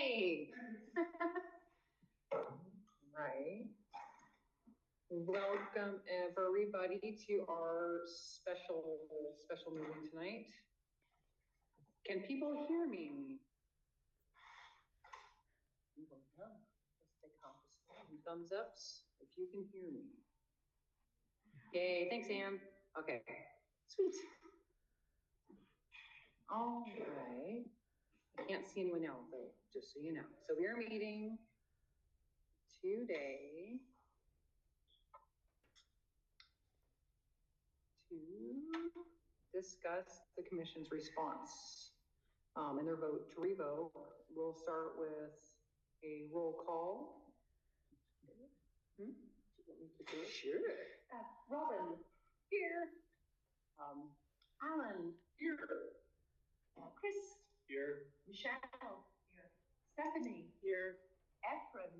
Yay! Right. Welcome everybody to our special meeting tonight. Can people hear me? Let's take off thumbs ups if you can hear me. Yay, thanks, Ann. Okay, sweet. All right. I can't see anyone else though, just so you know. So we are meeting today to discuss the commission's response and their vote to revoke. We'll start with a roll call. Do you want me to do it? Sure. Robin. Here. Alan. Here. Chris. Here. Michelle. Here. Stephanie. Here. Efren.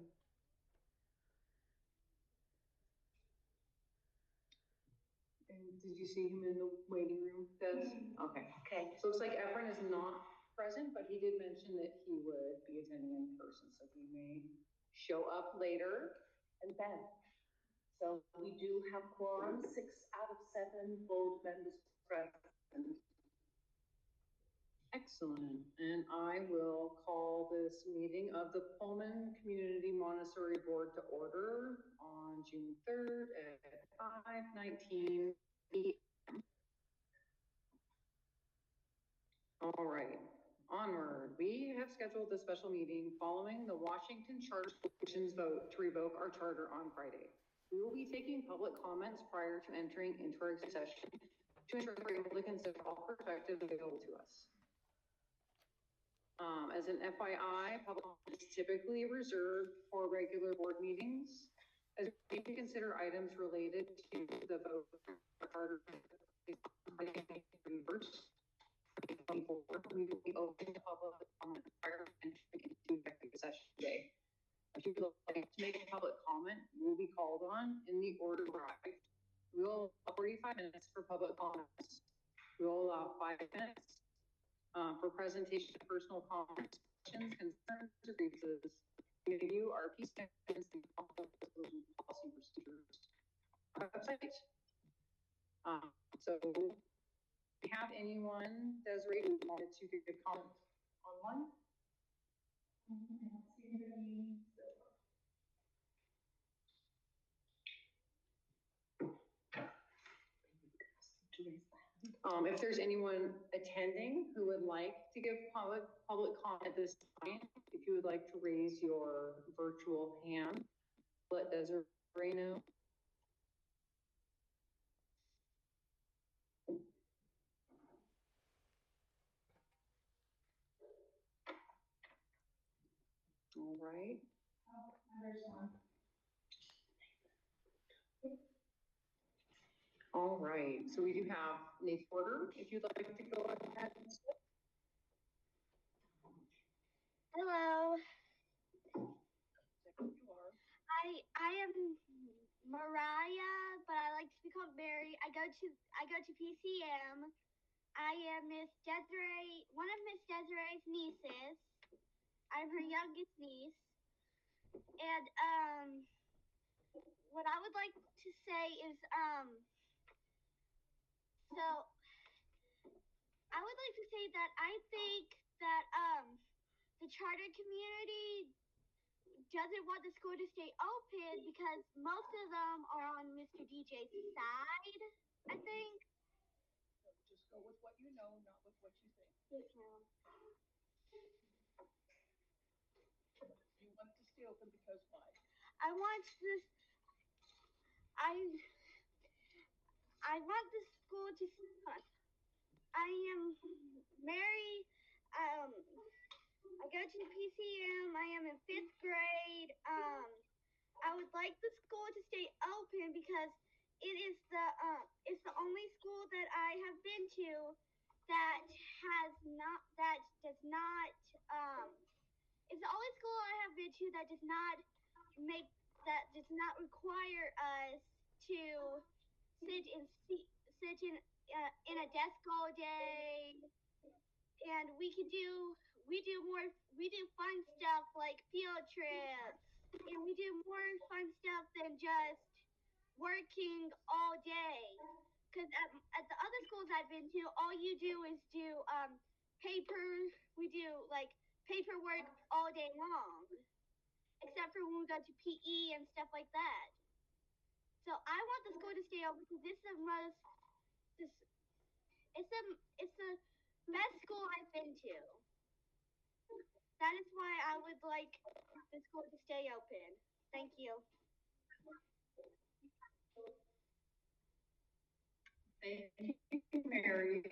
And did you see him in the waiting room, Des? Okay. Okay. So it looks like Efren is not present, but he did mention that he would be attending in person, so he may show up later. And Ben. So we do have quorum, 6 out of 7 board members present. Excellent. And I will call this meeting of the Pullman Community Montessori Board to order on June 3rd at 5:19 p.m. All right, onward. We have scheduled the special meeting following the Washington Charter Commission's vote to revoke our charter on Friday. We will be taking public comments prior to entering into our session to ensure we're able to consider all perspectives available to us. As an FYI, public comment is typically reserved for regular board meetings. As we consider items related to the vote for charter first, we will be open to public comment prior to entering into executive session today. If you would like to make a public comment, you will be called on in the order arrived. We will allow 45 minutes for public comments. We will allow 5 minutes for presentation of personal comments, questions, concerns, or grievances. We review our PCM policy procedures on our website. So, do we have anyone, Desiree, who wanted to give a comment online? I don't see anybody. If there's anyone attending who would like to give public comment at this time, if you would like to raise your virtual hand, let Desiree know. All right. Oh, there's one. All right, so we do have Nate Porter, if you'd like to go ahead. Hello. You are. I am Mariah, but I like to be called Mary. I go to PCM. I am Miss Desiree, one of Miss Desiree's nieces. I'm her youngest niece. And what I would like to say is so I would like to say that I think that the charter community doesn't want the school to stay open because most of them are on Mr. DJ's side, I think. So just go with what you know, not with what you think. Yes, ma'am. You want it to stay open because why? I want the school to start. I am Mary. I go to PCM. I am in 5th grade. I would like the school to stay open because it's the only school that I have been to that does not it's the only school I have been to that does not require us to sit in a desk all day, and we can do we do fun stuff like field trips, and we do more fun stuff than just working all day. Because at the other schools I've been to, all you do is do paper. We do like paperwork all day long, except for when we go to PE and stuff like that. So I want the school to stay open because this is the most it's the best school I've been to. That is why I would like the school to stay open. Thank you. Thank you, Mary.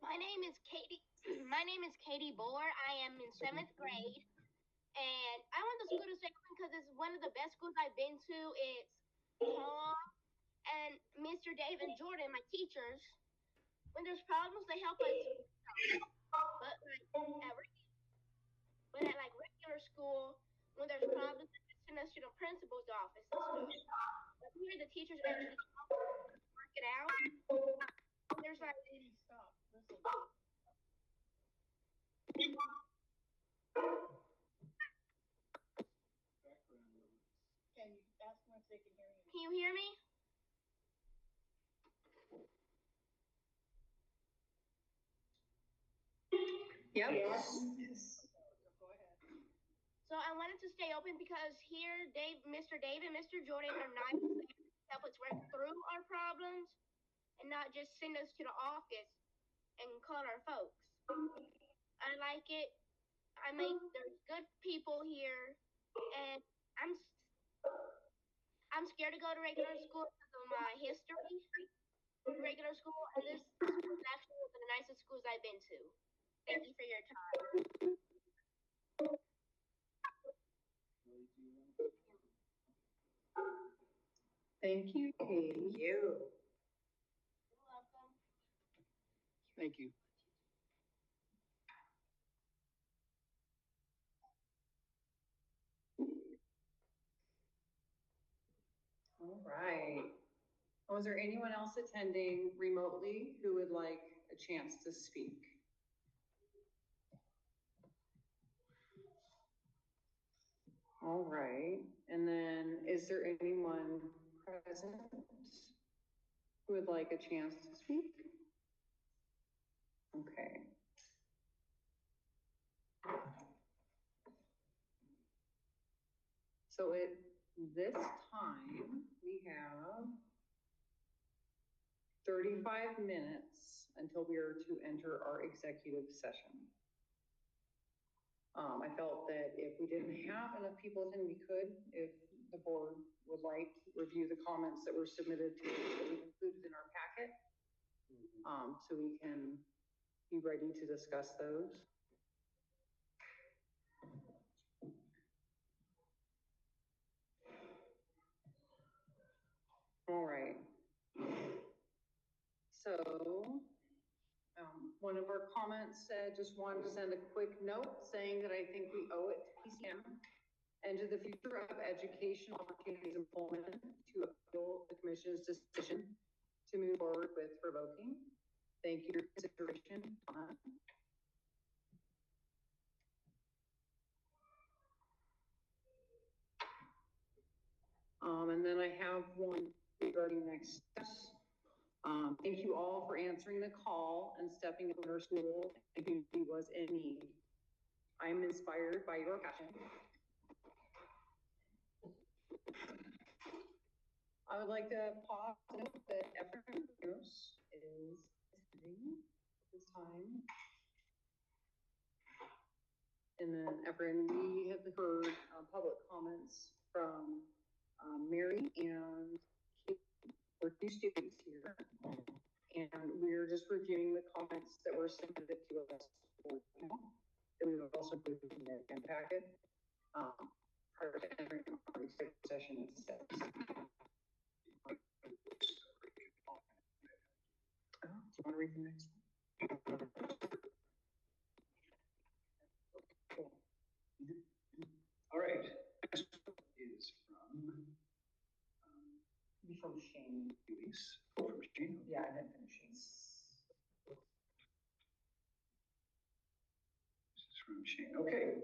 My name is Katie. My name is Katie Bohr. I am in 7th grade, and I want the school to stay open because it's one of the best schools I've been to. It's calm, and Mr. Dave and Jordan, my teachers, when there's problems, they help us. But at like regular school, when there's problems, they send us to the principal's office and stuff. But here, the teachers actually work it out. There's like Stop, listen. Can you ask them if they can hear you? Can you hear me? Yep. Yes. Go ahead. So I wanted to stay open because here, Mr. Dave and Mr. Jordan are nice. They help us work through our problems and not just send us to the office and call our folks. I like it. There's good people here, and I'm scared to go to regular school because of my history. Regular school, and this school is actually one of the nicest schools I've been to. Thank you for your time. Thank you, Katie. You're welcome. Thank you. All right. Was there anyone else attending remotely who would like a chance to speak? All right. And then is there anyone present who would like a chance to speak? Okay. So at this time, we have 35 minutes until we are to enter our executive session. I felt that if we didn't have enough people attend, we could, if the board would like, review the comments that were submitted to, that we included in our packet. So we can be ready to discuss those. All right. So one of our comments said, just wanted to send a quick note saying that I think we owe it to PCM and to the future of education opportunities employment to appeal the commission's decision to move forward with revoking. Thank you for your consideration on that. And then I have one regarding next steps. Thank you all for answering the call and stepping up in our school. The community was in need. I'm inspired by your passion. I would like to pause and note that everyone is attending at this time. And then Efren, we have heard public comments from Mary and Kate, our two students here. And we're just reviewing the comments that were submitted to us that we would also put in the packet prior to entering our executive session at 6. Do you want to read the next one? Cool. All right. Next is From Shane. Elise. From Shane. Yeah, I didn't finish Shane. from Shane. Okay.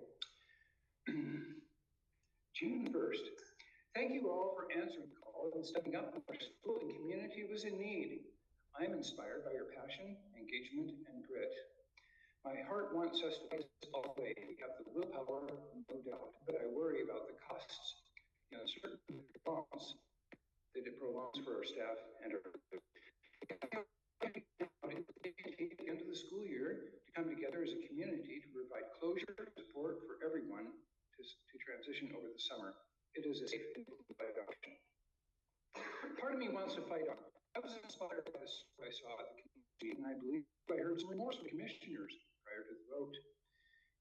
June 1st. Thank you all for answering the call and stepping up when our school and community was in need. I am inspired by your passion, engagement, and grit. My heart wants us to fight this all the way. We have the willpower, no doubt, but I worry about the costs, the uncertainty that it prolongs for our staff and our at the end of the school year to come together as a community to provide closure and support for everyone to transition over the summer. It is a safe option. Part of me wants to fight on. I was inspired by this I saw at the community, and I believe I heard some remorse from commissioners prior to the vote.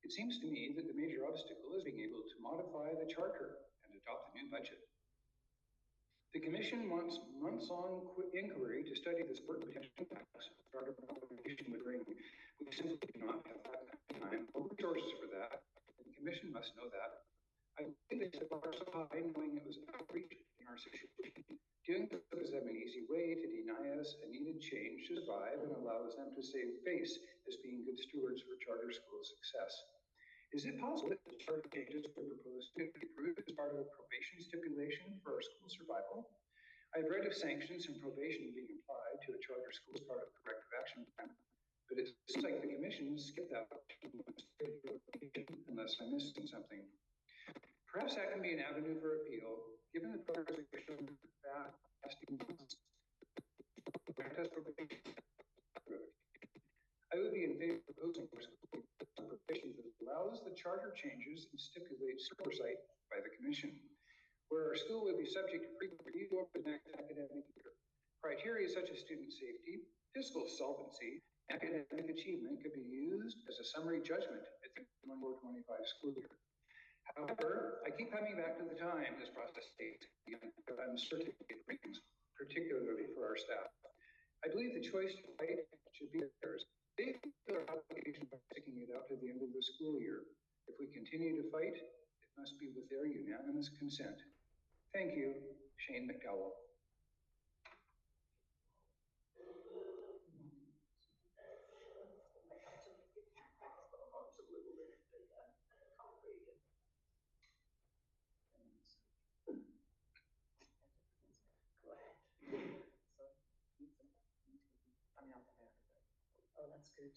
It seems to me that the major obstacle is being able to modify the charter and adopt a new budget. The commission wants months-long inquiry to study the sport potential impacts charter modification would bring. We simply do not have that time or resources for that. The commission must know that. I believe they set the bar so high knowing it was outreach in our situation. Doing this is an easy way to deny us a needed change to survive and allows them to save face as being good stewards for charter school success. Is it possible that the charter changes we propose to be approved as part of a probation stipulation for our school survival? I've read of sanctions and probation being applied to a charter school as part of the corrective action plan, but it seems like the commission skipped that unless I'm missing something. Perhaps that can be an avenue for appeal, given the progress we've shown in the past few months. I would be in favor of proposing probation that allows the charter changes and stipulates oversight by the commission, where our school would be subject to frequent review over the next academic year. Criteria such as student safety, fiscal solvency, and academic achievement could be used as a summary judgment at the 24-25 school year. However, I keep coming back to the time this process takes and the uncertainty it brings, particularly for our staff. I believe the choice to fight should be theirs. They feel their obligation by sticking it out to the end of the school year. If we continue to fight, it must be with their unanimous consent. Thank you, Shane McDowell. Oh, that's good.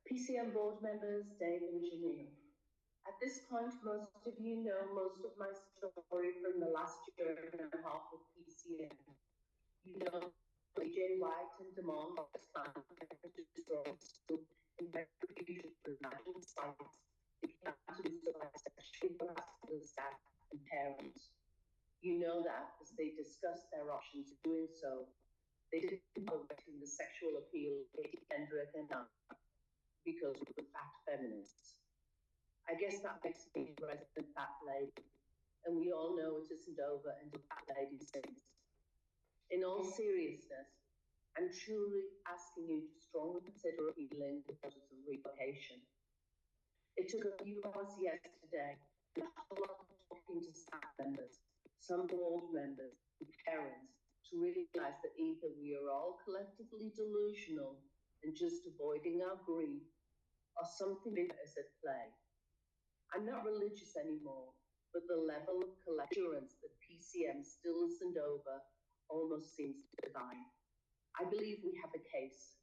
PCM board members, Dave and Janine. At this point, most of you know most of my story from the last year and a half of PCM. You know, AJ White and Damon in retribution for national sites, began to utilize sexually harassing the staff and parents. You know that as they discussed their options of doing so, they didn't know in the sexual appeal of Katie Kendrick and I because we were fat feminists. I guess that makes me a resident fat lady, and we all know it isn't over until fat lady sings. In all seriousness, I'm truly asking you to strongly consider appealing the process of relocation. It took a few hours yesterday and a whole lot of talking to staff members, some board members, and parents to realize that either we are all collectively delusional and just avoiding our grief, or something bigger is at play. I'm not religious anymore, but the level of assurance that PCM still isn't over almost seems divine. I believe we have a case.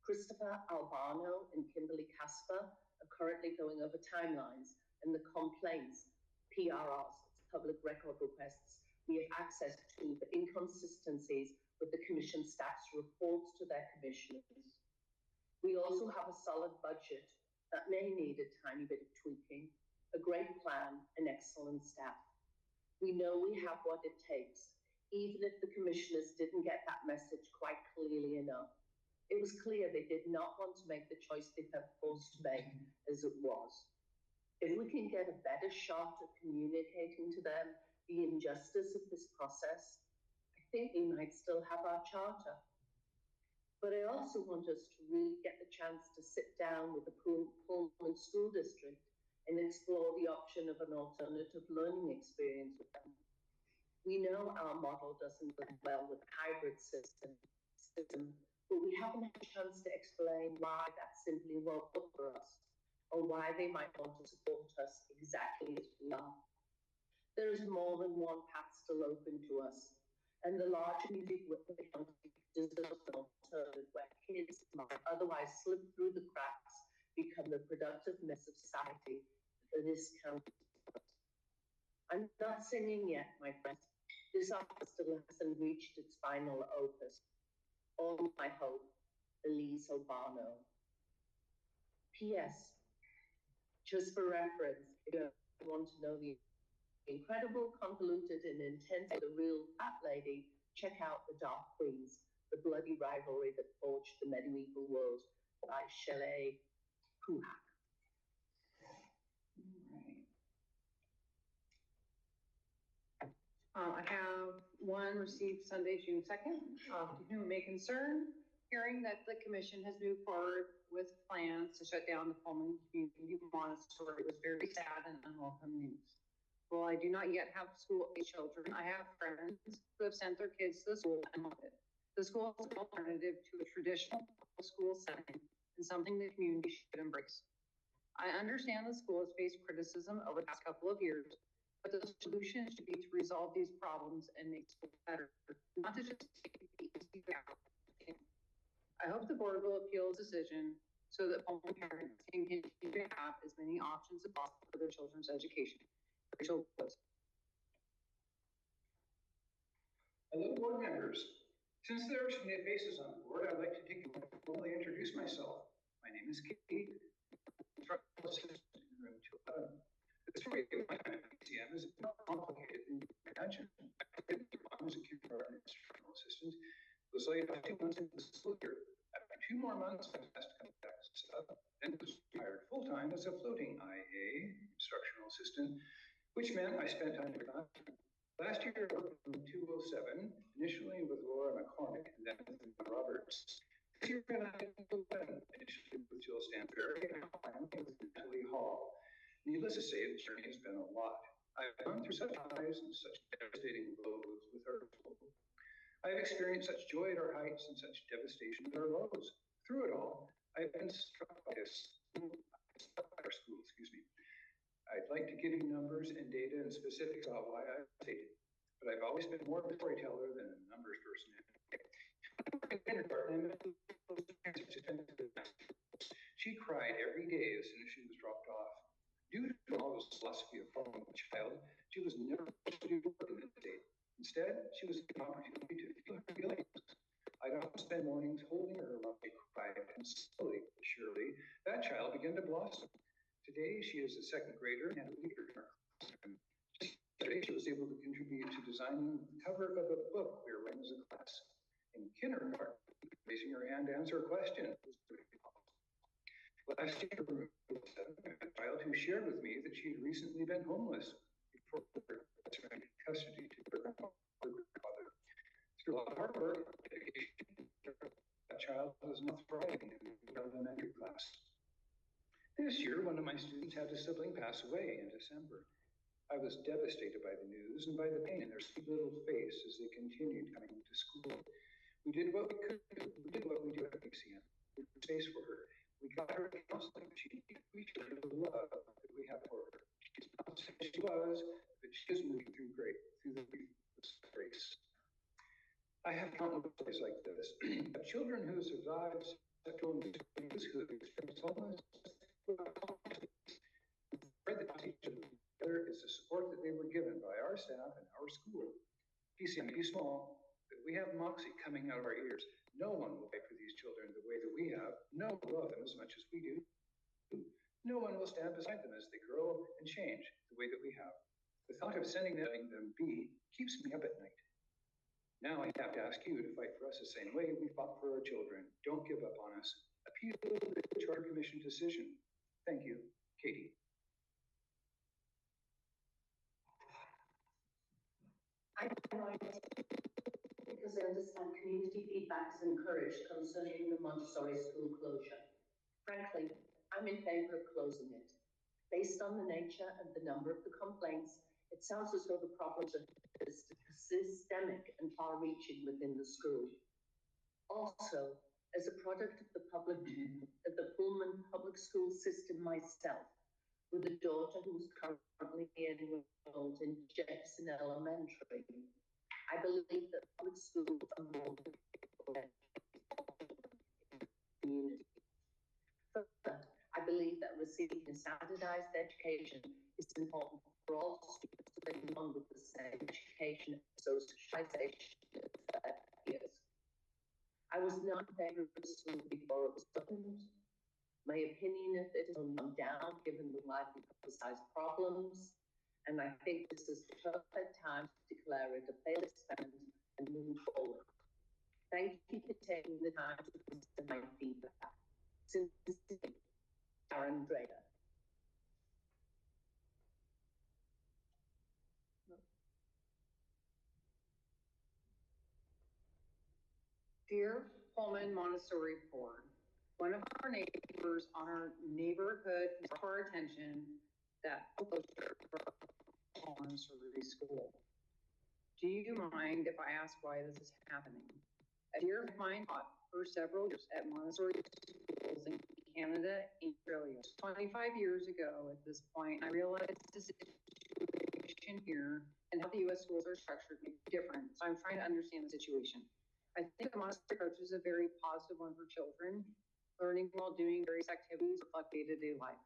Christopher Albano and Kimberly Casper are currently going over timelines and the complaints, PRRs, public record requests, we have access to the inconsistencies with the commission staff's reports to their commissioners. We also have a solid budget that may need a tiny bit of tweaking, a great plan, and excellent staff. We know we have what it takes, even if the commissioners didn't get that message quite clearly enough. It was clear they did not want to make the choice they felt forced to make as it was. If we can get a better shot at communicating to them the injustice of this process, I think we might still have our charter. But I also want us to really get the chance to sit down with the Pullman School District and explore the option of an alternative learning experience with them. We know our model doesn't work well with a hybrid system, but we haven't had a chance to explain why that simply won't work for us, or why they might want to support us exactly as we are. There is more than one path still open to us, and the large music county deserves an alternative where kids might otherwise slip through the cracks, become the productive mess of society that this county is. I'm not singing yet, my friends. This artist still hasn't reached its final opus. All my hope, Elise Urbano. P.S. Just for reference, if you want to know the incredible, convoluted, and intense The Real Fat Lady, check out The Dark Queens, the bloody rivalry that forged the medieval world by Shelley Puhak. I have one received Sunday, June 2nd, to whom it may concern, hearing that the commission has moved forward with plans to shut down the Pullman Community Montessori was very sad and unwelcome news. While I do not yet have school-age children, I have friends who have sent their kids to the school and love it. The school is an alternative to a traditional school setting and something the community should embrace. I understand the school has faced criticism over the past couple of years, but the solution should be to resolve these problems and make school better, not to just take the easy route. I hope the board will appeal the decision so that home parents can continue to have as many options as possible for their children's education. Rachel Woods. Hello, board members. Since there are so many faces on the board, I'd like to take a moment to formally introduce myself. My name is Katie. Room 211. The story of my PCM is more complicated than you can imagine. I was a kindergarten instructional assistant. It was like 2 months into the school year. After 2 more months, I was asked to come back to sub, then was hired full-time as a floating IA, instructional assistant, which meant I spent time with classroom. Last year, I worked from 207, initially with Laura McCormick and then with Roberts. This year, I initially with Jill Stanberry and finally with Natalie Hall. Needless to say, the journey has been a lot. I've gone through such highs and such devastating lows with our school. I've experienced such joy at our heights and such devastation at our lows. Through it all, I've been struck by our school, I'd like to give you numbers and data and specifics about why I stated, but I've always been more of a storyteller than a numbers person. In kindergarten, she cried every day as soon as she was dropped off. Due to Paul's philosophy of following a child, she was never supposed to do work in the day. Instead, she was given an opportunity to feel her feelings. I'd often spend mornings holding her while she cried, and slowly but surely, that child began to blossom. Today, she is a second grader and a leader in our classroom. Today, she was able to contribute to designing the cover of a book we were reading as a class. In kindergarten, raising her hand to answer a question was pretty possible. Last year, a child who shared with me that she had recently been homeless before her custody to her grandfather. Through a lot of hard work and dedication, that child was now thriving in the elementary class. This year, one of my students had a sibling pass away in December. I was devastated by the news and by the pain in their sweet little face as they continued coming to school. We did what we could do. We did what we do at PCM. We put space for her. We got her counseling. We showed her the love that we have for her. She's not as she was, but she is moving through the grace. I have countless stories like this. Of children who survived sexual abuse, who experienced homelessness. The teacher is the support that they were given by our staff and our school. PCM may be small, but we have moxie coming out of our ears. No one will fight for these children the way that we have. No one will love them as much as we do. No one will stand beside them as they grow and change the way that we have. The thought of sending them be keeps me up at night. Now I have to ask you to fight for us the same way we fought for our children. Don't give up on us. Appeal to the Charter Commission decision. Thank you, Katie. I because I understand community feedback is encouraged concerning the Montessori school closure. Frankly, I'm in favor of closing it. Based on the nature and the number of the complaints, it sounds as though the problems are systemic and far-reaching within the school. Also, As a product of the Pullman public school system myself, with a daughter who's currently enrolled in Jefferson Elementary, I believe that public schools are more than community. Further, I believe that receiving a standardized education is important for all students living on with the same education and socialization as their peers. I was not in favor of the school before it was opened. My opinion of it has gone down given the widely publicized problems, and I think this is the perfect time to declare it a failed experiment and move forward. Thank you for taking the time to listen to my feedback. Sincerely, Aaron Drader. Dear Pullman Montessori Board, one of our neighbors on our neighborhood brought to our attention that closure for Montessori school. Do you mind if I ask why this is happening? A dear friend of mine taught for several years at Montessori schools in Canada and Australia. 25 years ago at this point, I realized the situation here and how the U.S. schools are structured may be different. So I'm trying to understand the situation. I think the Montessori approach is a very positive one for children. Learning while doing various activities reflect day-to-day life.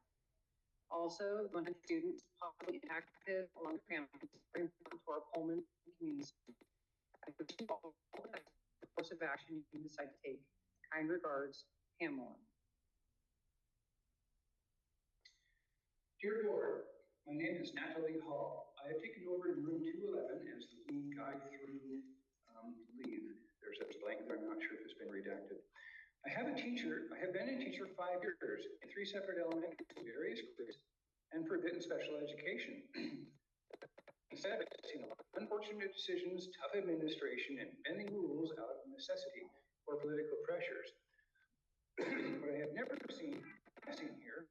Also, 100 students possibly active along the campus are important to our Pullman community. I wish you all the course of action you decide to take. Kind regards, Pamela. Dear Board, my name is Natalie Hall. I have taken over in room 211 as the lead guide through leave. There's a blank there, I'm not sure if it's been redacted. I have been a teacher 5 years in 3 separate elementary various grades and for a bit in special education. Instead, I've seen a lot of unfortunate decisions, tough administration, and bending rules out of necessity or political pressures. What I have never seen here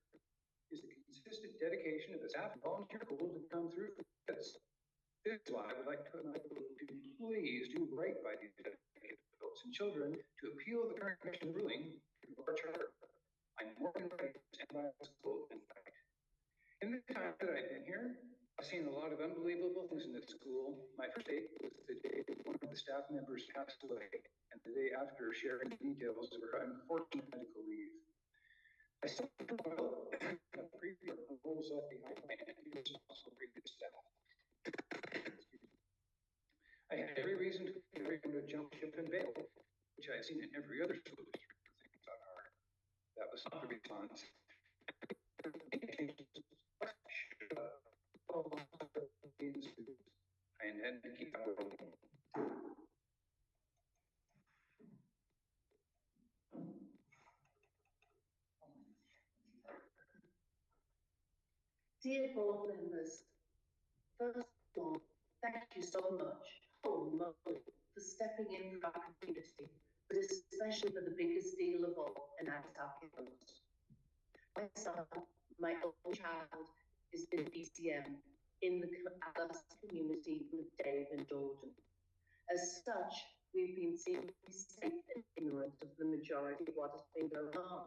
is the consistent dedication of the staff and volunteer pool to come through this. This is why I would like to put my vote to please do right by these dedicated adults and children to appeal the current commission ruling to our charter. I'm more than ready to stand by the school and fight. In the time that I've been here, I've seen a lot of unbelievable things in this school. My first day was the day one of the staff members passed away, and the day after sharing details of her unfortunate medical leave. I still well the previous rules left behind by any responsible previous staff. I had every reason to jump ship and bail, which I have seen in every other school district. Things on our, that was not the response. I intend to keep going. Dear board members, first of all, thank you so much, for stepping in for our community, but especially for the biggest deal of all, and that's our parents. My son, my only child, is in PCM in the Alice community with Dave and Jordan. As such, we've been seemingly safe and ignorant of the majority of what has been going on.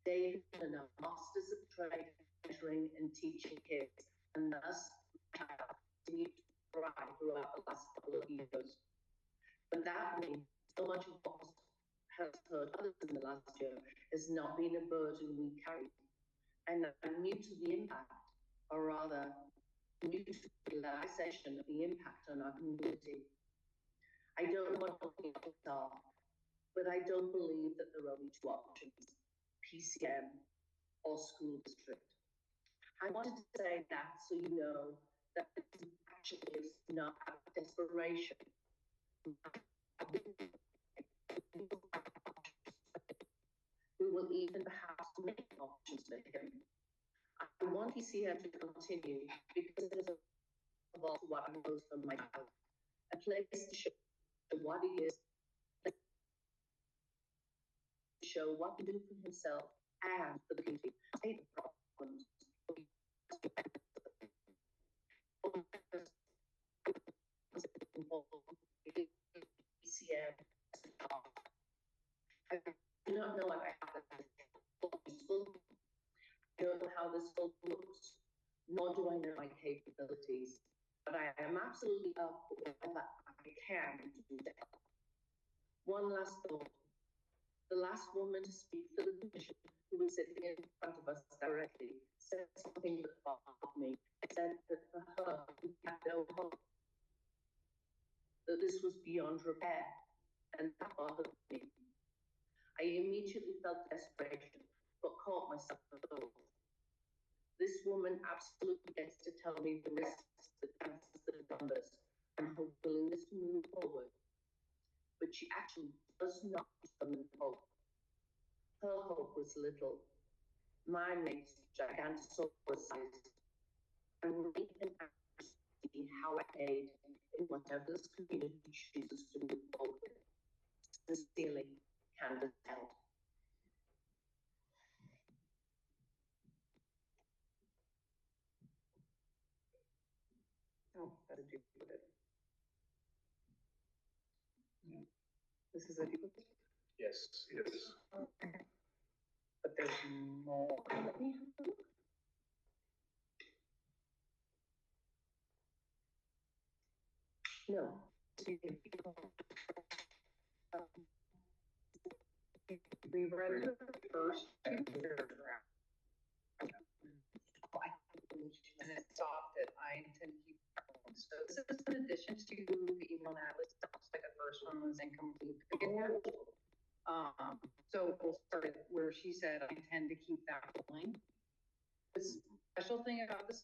Dave and our masters of trade, mentoring and teaching kids, and thus continue to thrive throughout the last couple of years. But that means so much of what has hurt others in the last year has not been a burden we carry. And I'm new to the impact, or rather, new to the realization of the impact on our community. I don't know what the options are, but I don't believe that there are only two options, PCM or school district. I wanted to say that so you know that this actually is not out of desperation. We will even perhaps make options for him. I want PCM to continue because it is of all what I know from my child, a place to show what he is, to show what he can do for himself and for the community. State the problems. PCM. I join in my capabilities, but I am absolutely up for whatever I can do to help. One last thought. The last woman to speak for the commission, who was sitting in front of us directly, said something that bothered me. Said that for her, we had no hope, that this was beyond repair, and that bothered me. I immediately felt desperation, but caught myself at those. This woman absolutely gets to tell me the risks, the chances, the numbers, and her willingness to move forward. But she actually does not summon hope. Her hope was little. Mine makes gigantosaurus sized. And we can actually see how I aid in whatever this community chooses to move forward. Sincerely, Candace Held. Oh, that's a duplicate. Yeah. This is a duplicate? Yes, yes. Okay. But there's more. Let me have a look. No. We read the first two paragraphs. And it stopped at I intend to keep going. So this is in addition to the email that was like the first one was incomplete. So we'll start at where she said, I intend to keep that going. The special thing about this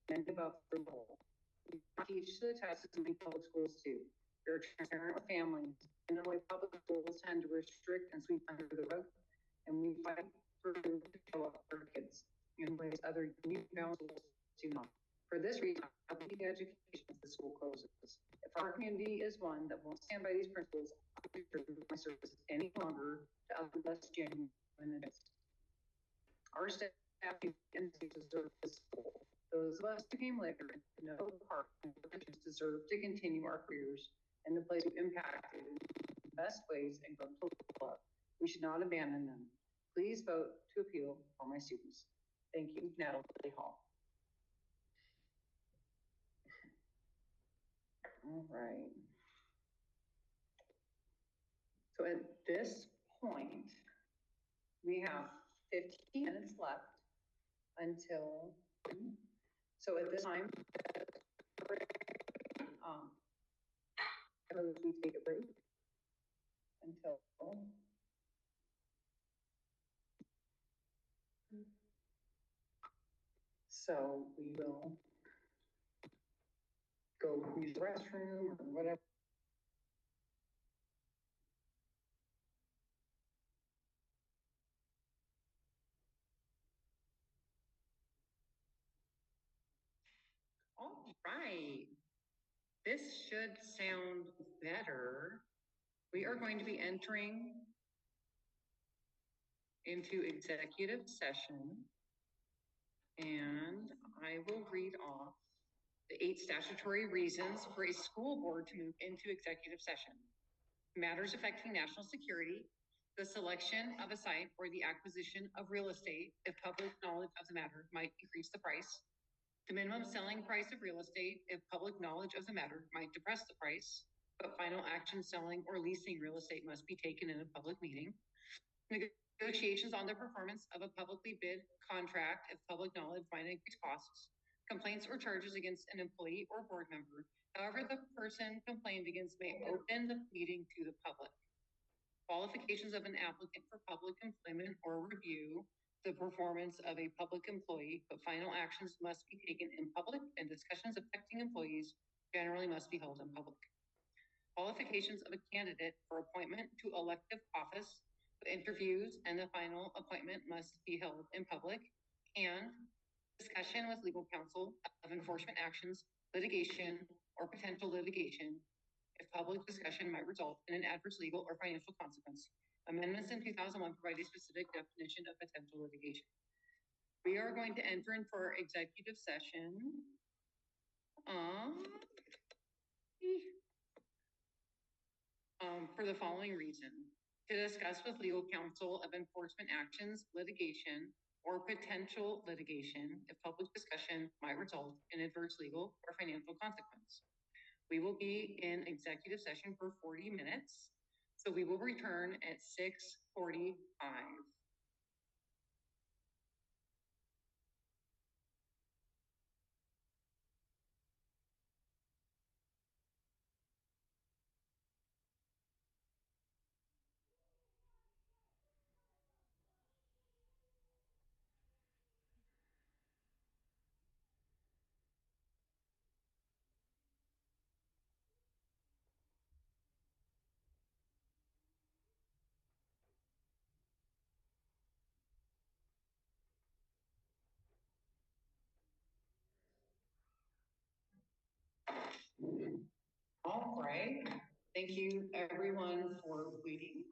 and above the role. We teach the test in public schools too. They're transparent with families. In a way, public schools tend to restrict and sweep under the rug, and we fight for them to show up for kids in ways other youth councils do not. For this reason, I believe education as the school closes. If our community is one that won't stand by these principles, I will not my services any longer to other less genuine interests. Our staff deserve this school. Those of us who came later and know the heart and intentions deserve to continue our careers in the place we've impacted in the best ways and grown to love. We should not abandon them. Please vote to appeal for my students. Thank you, Natalie Hall. All right. So at this point, we have 15 minutes left until, so at this time, we take a break until so we will go use the restroom or whatever. All right. This should sound better. We are going to be entering into executive session, and I will read off the 8 statutory reasons for a school board to move into executive session. Matters affecting national security, the selection of a site or the acquisition of real estate if public knowledge of the matter might increase the price, the minimum selling price of real estate if public knowledge of the matter might depress the price, but final action selling or leasing real estate must be taken in a public meeting. Negotiations on the performance of a publicly bid contract if public knowledge might increase costs, complaints or charges against an employee or board member. However, the person complained against may open the meeting to the public. Qualifications of an applicant for public employment or review the performance of a public employee, but final actions must be taken in public and discussions affecting employees generally must be held in public. Qualifications of a candidate for appointment to elective office, the interviews and the final appointment must be held in public, and discussion with legal counsel of enforcement actions, litigation, or potential litigation if public discussion might result in an adverse legal or financial consequence. Amendments in 2001 provide a specific definition of potential litigation. We are going to enter in for executive session. for the following reason: to discuss with legal counsel of enforcement actions, litigation, or potential litigation if public discussion might result in adverse legal or financial consequence. We will be in executive session for 40 minutes, so we will return at 6:45. All right, thank you everyone for waiting.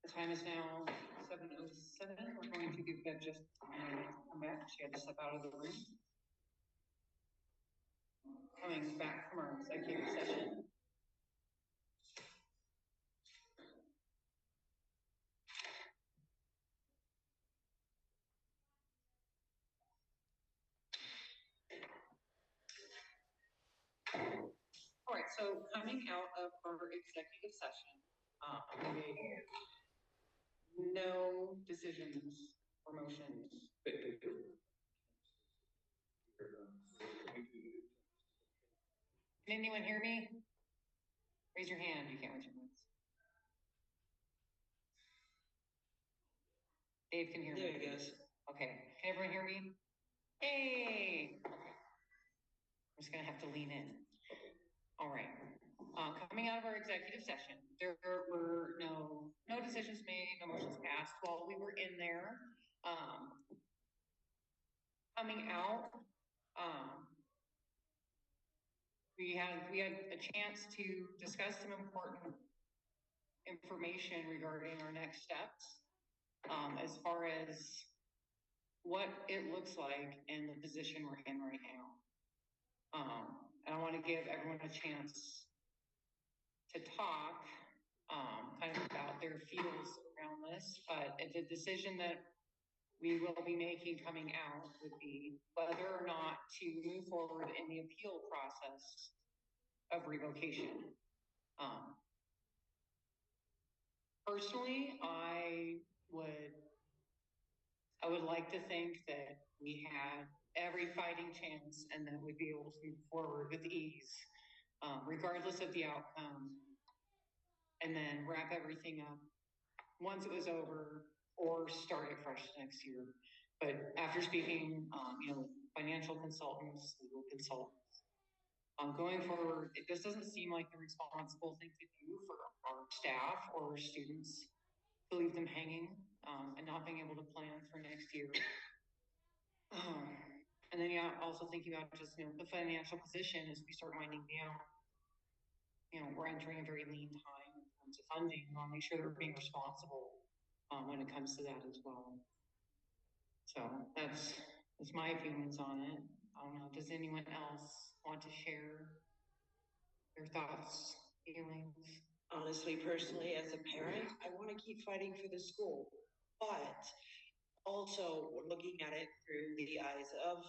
The time is now 7:07. We're going to give Deb just a minute to come back. She had to step out of the room. Coming back from our executive session. All right, so coming out of our executive session, we made no decisions or motions. Can anyone hear me? Raise your hand. You can't raise your hands. Dave can hear me. There he goes. Okay, can everyone hear me? Hey! I'm just gonna have to lean in. All right. Coming out of our executive session, there were no decisions made, no motions passed while we were in there. Coming out, we had a chance to discuss some important information regarding our next steps, as far as what it looks like and the position we're in right now. And I want to give everyone a chance to talk, kind of about their feels around this, but the decision that we will be making coming out would be whether or not to move forward in the appeal process of revocation. Personally, I would like to think that we had every fighting chance and that we'd be able to move forward with ease, regardless of the outcome, and then wrap everything up once it was over or start it fresh next year. But after speaking, financial consultants, legal consultants, going forward, it just doesn't seem like the responsible thing to do for our staff or our students to leave them hanging, and not being able to plan for next year. And then also thinking about just, the financial position as we start winding down. We're entering a very lean time in terms of funding. We want to make sure that we're being responsible when it comes to that as well. So that's my opinions on it. I don't know. Does anyone else want to share their thoughts, feelings? Honestly, personally, as a parent, I want to keep fighting for the school, but also looking at it through the eyes of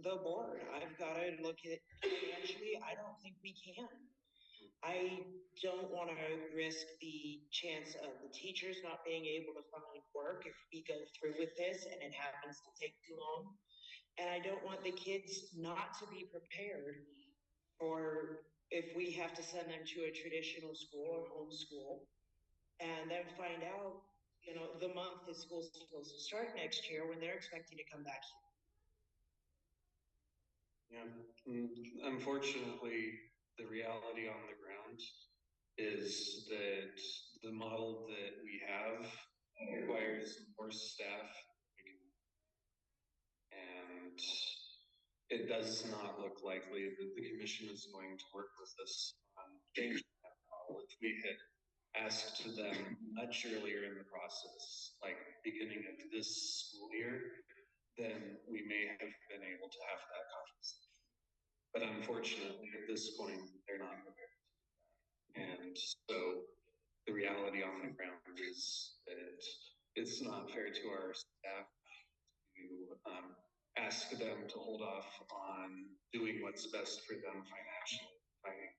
the board. I've got to look at financially. I don't think we can. I don't want to risk the chance of the teachers not being able to find work if we go through with this and it happens to take too long. And I don't want the kids not to be prepared for if we have to send them to a traditional school or homeschool and then find out, the month the school's supposed to start next year when they're expecting to come back here. Yeah, unfortunately, the reality on the ground is that the model that we have requires more staff, and it does not look likely that the commission is going to work with us on changing that model. If we had asked them much earlier in the process, like beginning of this school year, then we may have been able to have that conversation. But unfortunately, at this point, they're not prepared. And so the reality on the ground is that it's not fair to our staff to ask them to hold off on doing what's best for them financially, finding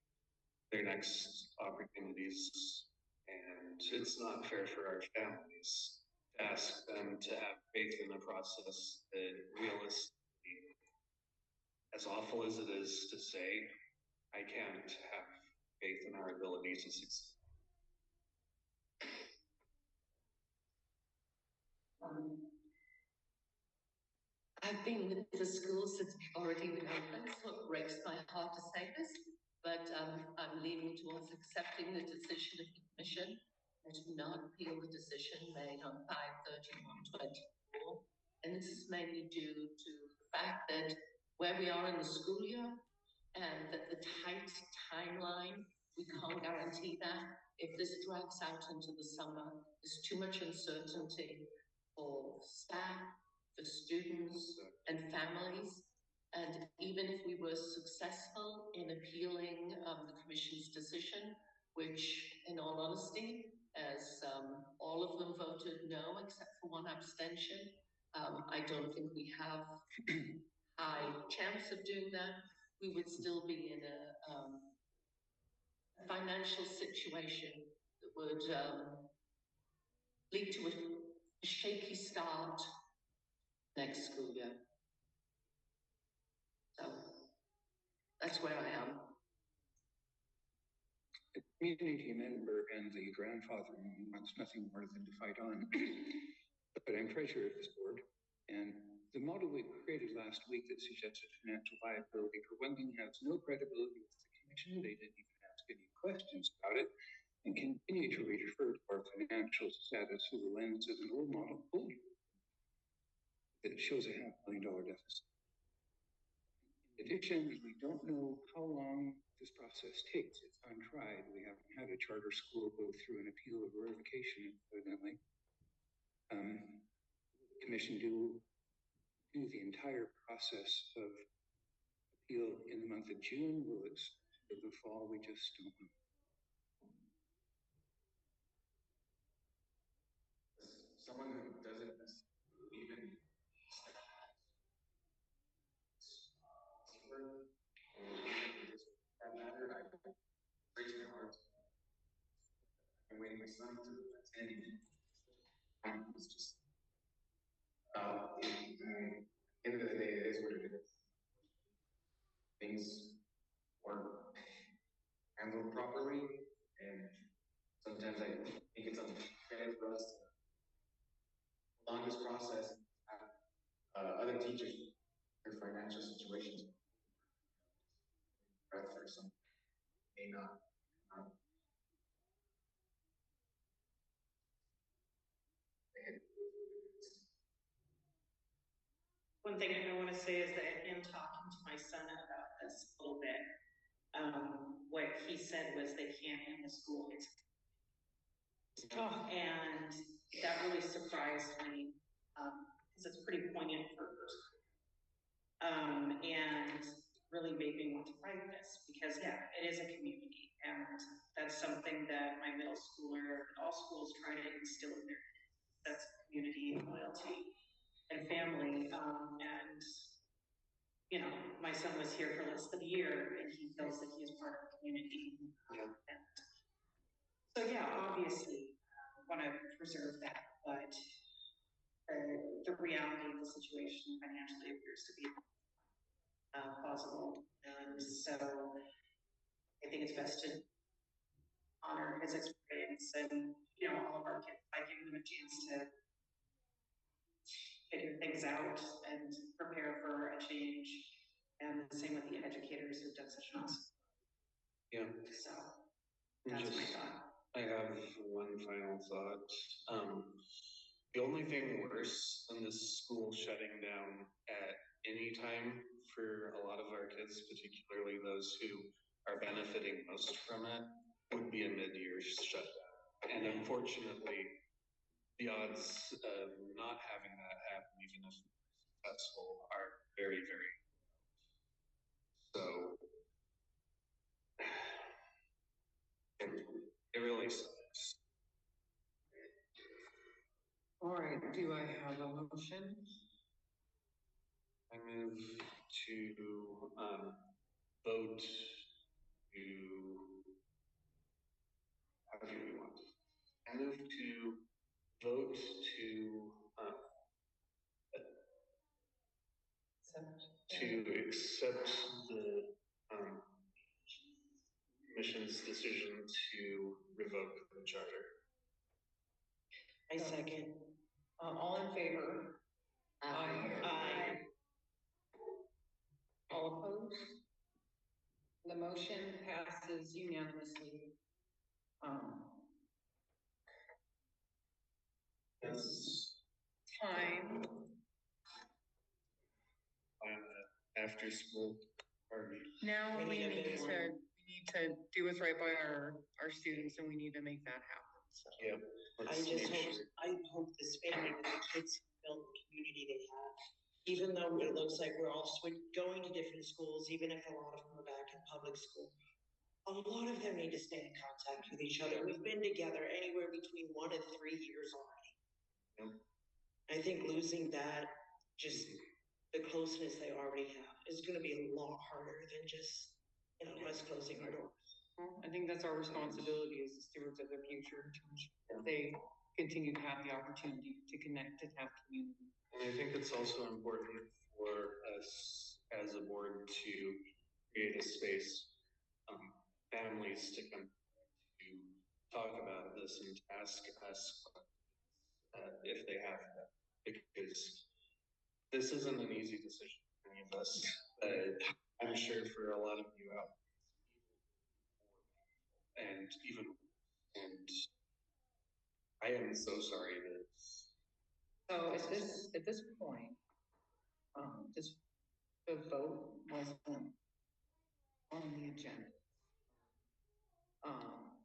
their next opportunities. And it's not fair for our families to ask them to have faith in the process that realistically, as awful as it is to say, I can't have faith in our ability to succeed. I've been with the school since before it even opened, so it breaks my heart to say this, but I'm leaning towards accepting the decision of the commission and to not appeal the decision made on 5/31/24. And this is mainly due to the fact that where we are in the school year and that the tight timeline, we can't guarantee that. If this drags out into the summer, there's too much uncertainty for staff, for students and families. And even if we were successful in appealing the commission's decision, which in all honesty, as all of them voted no except for one abstention, I don't think we have high chance of doing that. We would still be in a financial situation that would lead to a shaky start next school year. So that's where I am. The community member and the grandfather wants nothing more than to fight on. But I'm treasurer of this board, and the model we created last week that suggested financial viability, for one thing, has no credibility with the commission. They didn't even ask any questions about it, and continue to refer to our financial status through the lens of an old model that shows a $500,000 deficit. In addition, we don't know how long this process takes. It's untried. We haven't had a charter school go through an appeal of verification, evidently. The commission do the entire process of appeal in the month of June. Will it start the fall? We just don't know. Someone who doesn't even that matter, I raise my heart. I'm waiting my son to attend. It's just at the end of the day, it is what it is. Things weren't handled properly, and sometimes I think it's unfair for us to along this process other teachers, their financial situations for some may not. One thing I want to say is that in talking to my son about this a little bit, what he said was they can't end the school. And that really surprised me because it's pretty poignant for first grade. And really made me want to fight this because yeah, it is a community, and that's something that my middle schooler and all schools try to instill in their kids. That's community, loyalty, and family. And you know, my son was here for less than a year, and he feels that he is part of the community. And so yeah, obviously, want to preserve that, but the reality of the situation financially appears to be plausible, and so I think it's best to honor his experience and all of our kids by giving them a chance to figure things out and prepare for a change. And the same with the educators who've done such an awesome. Yeah. So that's my thought. I have one final thought. The only thing worse than this school shutting down at any time for a lot of our kids, particularly those who are benefiting most from it, would be a mid-year shutdown. And unfortunately, the odds of not having that happen, even if successful, are very, very low. So right, do I have a motion? I move to, vote to, how do we want? I move to vote to accept the, commission's decision to revoke the charter. I second. All in favor? Aye. All opposed? The motion passes unanimously. Yes. Time, After school party. now we need to do what's right by our students, and we need to make that happen, so. Yep. I hope this family and the kids build the community they have. Even though it looks like we're all going to different schools, even if a lot of them are back in public school, a lot of them need to stay in contact with each other. We've been together anywhere between 1 and 3 years already. Yep. I think losing that, just the closeness they already have, is going to be a lot harder than just, us closing our doors. Well, I think that's our responsibility as the stewards of their future to ensure that they continue to have the opportunity to connect and have community. And I think it's also important for us as a board to create a space, families to come to talk about this and ask us if they have that, because this isn't an easy decision for any of us, but I'm sure for a lot of you out there, and I am so sorry that. So at this point, just the vote wasn't on the agenda.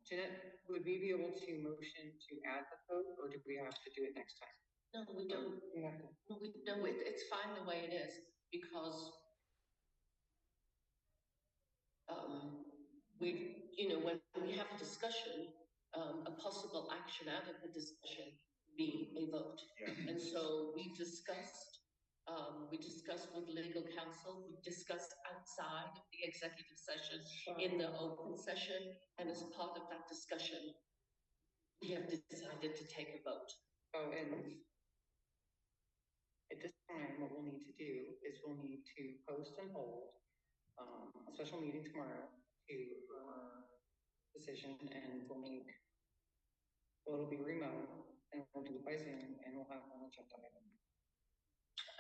Jeanette, would we be able to motion to add the vote, or do we have to do it next time? No, we don't. We have to. No, it's fine the way it is, because when we have a discussion, a possible action out of the discussion being a vote. Yeah. And so we discussed with legal counsel, we discussed outside of the executive session, in the open session, and as part of that discussion, we have decided to take a vote. Oh, and at this time, what we'll need to do is we'll need to post and hold a special meeting tomorrow to decision, and it'll be remote, and we'll do it by Zoom, and we'll have one agenda item.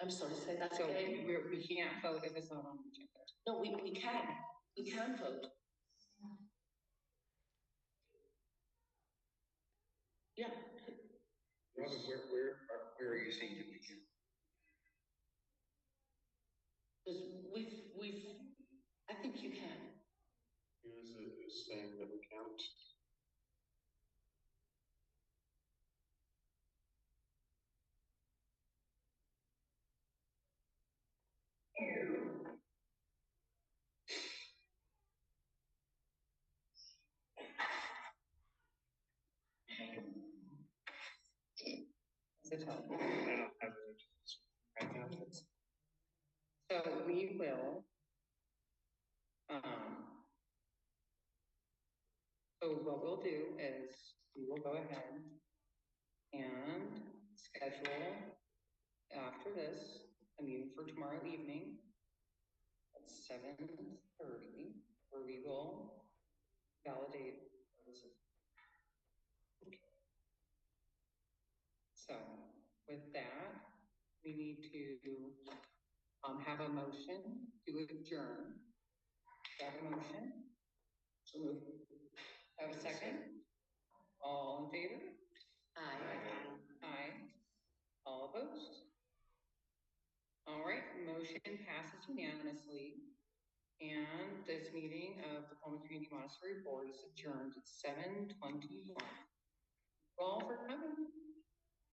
I'm sorry, say that So again. we can't vote if it's not on the agenda. No, we can vote. Yeah. Robin, where are you seeing it begin? Because I think you can. Who's saying that we count? It's a tough one. I don't have it right now. So we will, so what we'll do is we will go ahead and schedule after this a meeting for tomorrow evening at 7:30, where we will validate this. So with that, we need to have a motion to adjourn. Have a motion? Have a second? All in favor? Aye. Aye. All opposed? All right, motion passes unanimously. And this meeting of the Pullman Community Montessori Board is adjourned at 7:21. All for coming.